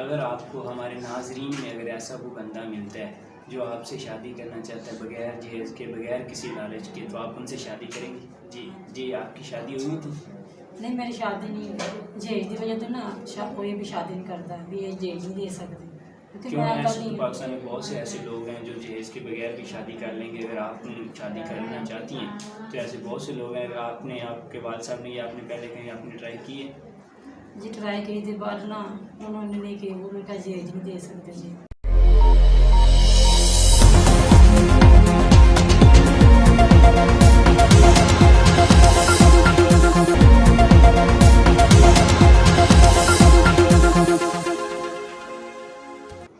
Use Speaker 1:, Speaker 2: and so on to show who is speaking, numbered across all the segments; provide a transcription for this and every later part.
Speaker 1: اگر آپ کو ہمارے ناظرین میں اگر ایسا کوئی بندہ ملتا ہے جو آپ سے شادی کرنا چاہتا ہے بغیر جہیز کے بغیر کسی لالچ کے، تو آپ ان سے شادی کریں گی؟ جی آپ کی شادی ہوئی تھی؟
Speaker 2: نہیں میری شادی نہیں ہوئی، جہیز کی وجہ تو نا کوئی بھی شادی نہیں کرتا بھی یہ جہیز نہیں دے سکتے
Speaker 1: کیوں؟ ایسے تو پاکستان میں بہت سے ایسے لوگ ہیں جو جہیز کے بغیر بھی شادی کر لیں گے۔ اگر آپ شادی کرنا چاہتی ہیں تو ایسے بہت سے لوگ ہیں۔ اگر آپ کے والد صاحب نے یا آپ نے پہلے کہیں آپ نے ٹرائی کی ہے؟
Speaker 2: جی ٹرائی کی تھی، بعد نا انہوں نے نہیں کی، وہ کا جہیز نہیں دے سکتے جی۔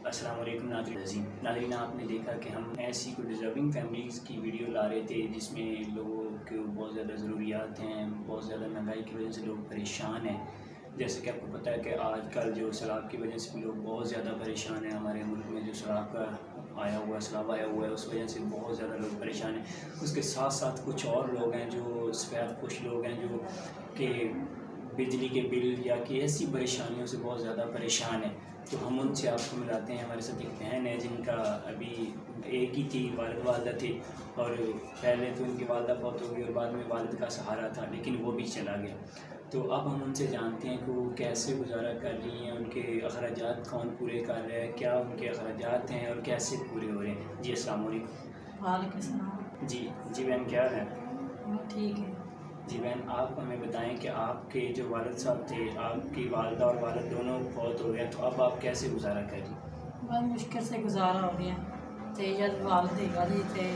Speaker 1: السلام علیکم ناظرین، آپ نے دیکھا کہ ہم ایسی کوئی ڈیزرونگ فیملیز کی ویڈیو لا رہے تھے جس میں لوگوں کے بہت زیادہ ضروریات ہیں، بہت زیادہ مہنگائی کی وجہ سے لوگ پریشان ہیں۔ جیسے کہ آپ کو پتہ ہے کہ آج کل جو سیلاب کی وجہ سے بھی لوگ بہت زیادہ پریشان ہیں۔ ہمارے ملک میں جو سیلاب آیا ہوا ہے اس وجہ سے بہت زیادہ لوگ پریشان ہیں۔ اس کے ساتھ ساتھ کچھ اور لوگ ہیں جو سفید پوش لوگ ہیں جو کہ بجلی کے بل یا کہ ایسی پریشانیوں سے بہت زیادہ پریشان ہیں۔ تو ہم ان سے آپ کو ملاتے ہیں۔ ہمارے ساتھ ایک بہن ہے جن کا ابھی ایک ہی تھی، والدہ تھی، اور پہلے تو ان کی والدہ فوت ہو گئی اور بعد میں والد کا سہارا تھا، لیکن وہ بھی چلا گیا۔ تو اب ہم ان سے جانتے ہیں کہ وہ کیسے گزارا کر رہی ہیں، ان کے اخراجات کون پورے کر رہے ہیں، کیا ان کے اخراجات ہیں اور کیسے پورے ہو رہے ہیں۔ جی السلام علیکم۔
Speaker 2: وعلیکم السلام۔
Speaker 1: جی بہن کیا ہے؟
Speaker 2: ٹھیک ہے
Speaker 1: جی بہن، آپ ہمیں بتائیں کہ آپ کے جو والد صاحب تھے، آپ کی والدہ اور والد دونوں فوت ہو گئے، تو اب آپ کیسے گزارا کر رہی ہیں؟
Speaker 2: بہت مشکل سے گزارا ہو گیا تے جد والد دے گا جی تے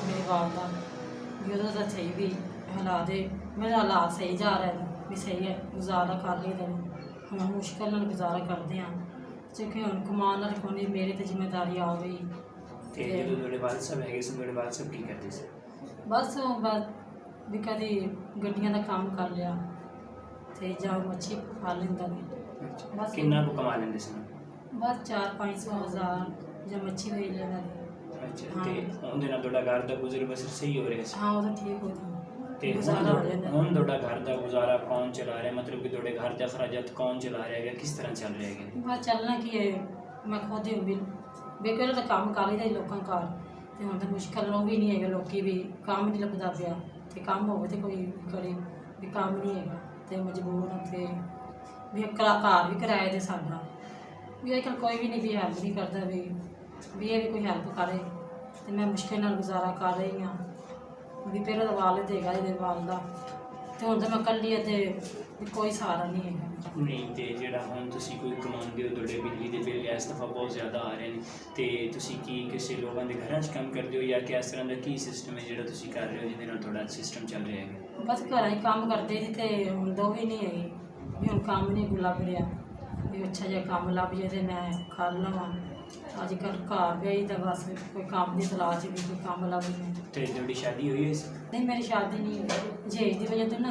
Speaker 2: میری والدہ جدوں تو صحیح بھی حالات میرے حالات صحیح جا رہے ہیں بھی صحیح ہے، گزارا کر لی دیں ہوں مشکل نال گزارا کرتے ہیں کیونکہ ہوں کمان والی کونی میرے تے ذمہ داری آ گئی۔
Speaker 1: جدوں تھوڑے والد صاحب ہے سن، تھوڑے والد صاحب کی کرتے سے؟
Speaker 2: بس بھی کدی گڈیاں دا کام کر لیا تے جا مچھی پا لیندا بس
Speaker 1: کنا کو کما لیندے سن؟
Speaker 2: بس 400-500 ہزار ਜਾਂ ਮੱਛੀ ਵੇਚ ਲੈਂਦਾ ਸੀ۔
Speaker 1: ਅੱਛਾ, ਤੇ ਉਹਦੇ ਨਾਲ ਤੁਹਾਡਾ ਘਰ ਦਾ ਗੁਜ਼ਰ ਬਸਰ ਸਹੀ ਹੋ ਰਿਹਾ ਸੀ?
Speaker 2: ਹਾਂ ਉਹ ਤਾਂ ਠੀਕ ਹੋ ਜਾਂਦਾ
Speaker 1: ਤੇ ਹੁਣ ਤੁਹਾਡਾ ਘਰ ਦਾ ਗੁਜ਼ਾਰਾ ਕੌਣ ਚਲਾ ਰਿਹਾ? ਮਤਲਬ ਕਿ ਤੁਹਾਡੇ ਘਰ ਦੇ ਅਖਰਾਜਾਤ ਕੌਣ ਚਲਾ ਰਿਹਾ ਹੈਗਾ, ਕਿਸ ਤਰ੍ਹਾਂ ਚੱਲ ਰਿਹਾ ਹੈਗਾ?
Speaker 2: ਬਸ ਚੱਲਣਾ ਕੀ ਹੈ, ਮੈਂ ਖੁਦ ਹੀ ਵੀ ਬੇਕਾਰ ਦਾ ਕੰਮ ਕਰ ਲਈਦਾ ਲੋਕਾਂ ਘਰ, ਤੇ ਹੁਣ ਤਾਂ ਮੁਸ਼ਕਲ ਉਹ ਵੀ ਨਹੀਂ ਹੈਗਾ, ਲੋਕੀ ਵੀ ਕੰਮ ਨਹੀਂ ਲੱਭਦਾ ਪਿਆ, ਤੇ ਕੰਮ ਹੋਵੇ ਤੇ ਕੋਈ ਕਰੇ ਵੀ ਕੰਮ ਨਹੀਂ ਹੈਗਾ, ਤੇ ਮਜਬੂਰ ਹਾਂ ਤੇ ਵੀ ਘਰ ਵੀ ਕਿਰਾਏ ਦੇ ਸਾਡਾ ਵੀ ਅੱਜ ਕੱਲ੍ਹ ਕੋਈ ਵੀ ਨਹੀਂ ਵੀ ਹੈਲਪ ਨਹੀਂ ਕਰਦਾ ਵੀ ਇਹ ਵੀ ਕੋਈ ਹੈਲਪ ਕਰੇ, ਤੇ ਮੈਂ ਮੁਸ਼ਕਿਲ ਨਾਲ ਗੁਜ਼ਾਰਾ ਕਰ ਰਹੀ ਹਾਂ ਵੀ ਪਹਿਲਾਂ ਤਾਂ ਵਾਲਿਦ ਹੈਗਾ ਇਹਦੇ ਵਾਲਦਾ, ਤੇ ਹੁਣ ਤਾਂ ਮੈਂ ਇਕੱਲੀ ਹਾਂ ਤੇ ਕੋਈ ਸਹਾਰਾ ਨਹੀਂ ਹੈਗਾ।
Speaker 1: ਨਹੀਂ, ਤੇ ਜਿਹੜਾ ਹੁਣ ਤੁਸੀਂ ਕੋਈ ਕਮਾਉਂਦੇ ਹੋ, ਤੁਹਾਡੇ ਬਿਜਲੀ ਦੇ ਬਿੱਲ ਇਸ ਦਫਾ ਬਹੁਤ ਜ਼ਿਆਦਾ ਆ ਰਹੇ ਨੇ, ਤੇ ਤੁਸੀਂ ਕੀ ਕਿਸੇ ਲੋਕਾਂ ਦੇ ਘਰਾਂ 'ਚ ਕੰਮ ਕਰਦੇ ਹੋ ਜਾਂ ਕਿ ਇਸ ਤਰ੍ਹਾਂ ਦਾ ਕੀ ਸਿਸਟਮ ਹੈ ਜਿਹੜਾ ਤੁਸੀਂ ਕਰ ਰਹੇ ਹੋ ਜਿਹਦੇ ਨਾਲ ਤੁਹਾਡਾ ਸਿਸਟਮ ਚੱਲ ਰਿਹਾ ਹੈਗਾ?
Speaker 2: ਬਸ ਘਰਾਂ 'ਚ ਕੰਮ ਕਰਦੇ ਸੀ ਤੇ ਹੁਣ ਦੋ ਵੀ ਨਹੀਂ ਹੈਗੇ ਵੀ ਹੁਣ ਕੰਮ ਨਹੀਂ ਲੱਭ ਰਿਹਾ ਵੀ ਅੱਛਾ ਜਿਹਾ ਕੰਮ ਲੱਭ ਜਾਏ ਤੇ ਮੈਂ ਖਾ ਲਵਾਂ। ਅੱਜ ਕੱਲ੍ਹ ਘਰ ਗਈ ਤਾਂ ਬਸ ਕੋਈ ਕੰਮ ਦੀ ਤਲਾਸ਼ ਵੀ ਕੋਈ ਕੰਮ ਲੱਭ ਜਾਏ।
Speaker 1: ਤੇ ਤੁਹਾਡੀ ਸ਼ਾਦੀ ਹੋਈ ਹੈ?
Speaker 2: ਨਹੀਂ ਮੇਰੀ ਸ਼ਾਦੀ ਨਹੀਂ ਹੋਈ, ਜਹੇਜ ਦੀ ਵਜ੍ਹਾ ਤੋਂ ਨਾ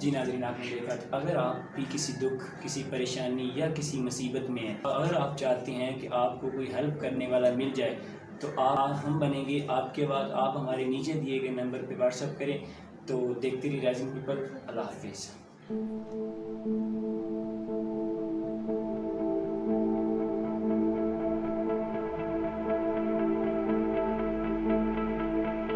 Speaker 1: جی ناظرین، آپ نے دیکھا تو اگر آپ بھی کسی دکھ، کسی پریشانی یا کسی مصیبت میں ہیں، اگر آپ چاہتے ہیں کہ آپ کو کوئی ہیلپ کرنے والا مل جائے تو ہم بنیں گے آپ کے بعد. آپ ہمارے نیچے دیے گئے نمبر پہ واٹس ایپ کریں. تو دیکھتے رہیے رائزنگ پیپل. اللہ حافظ.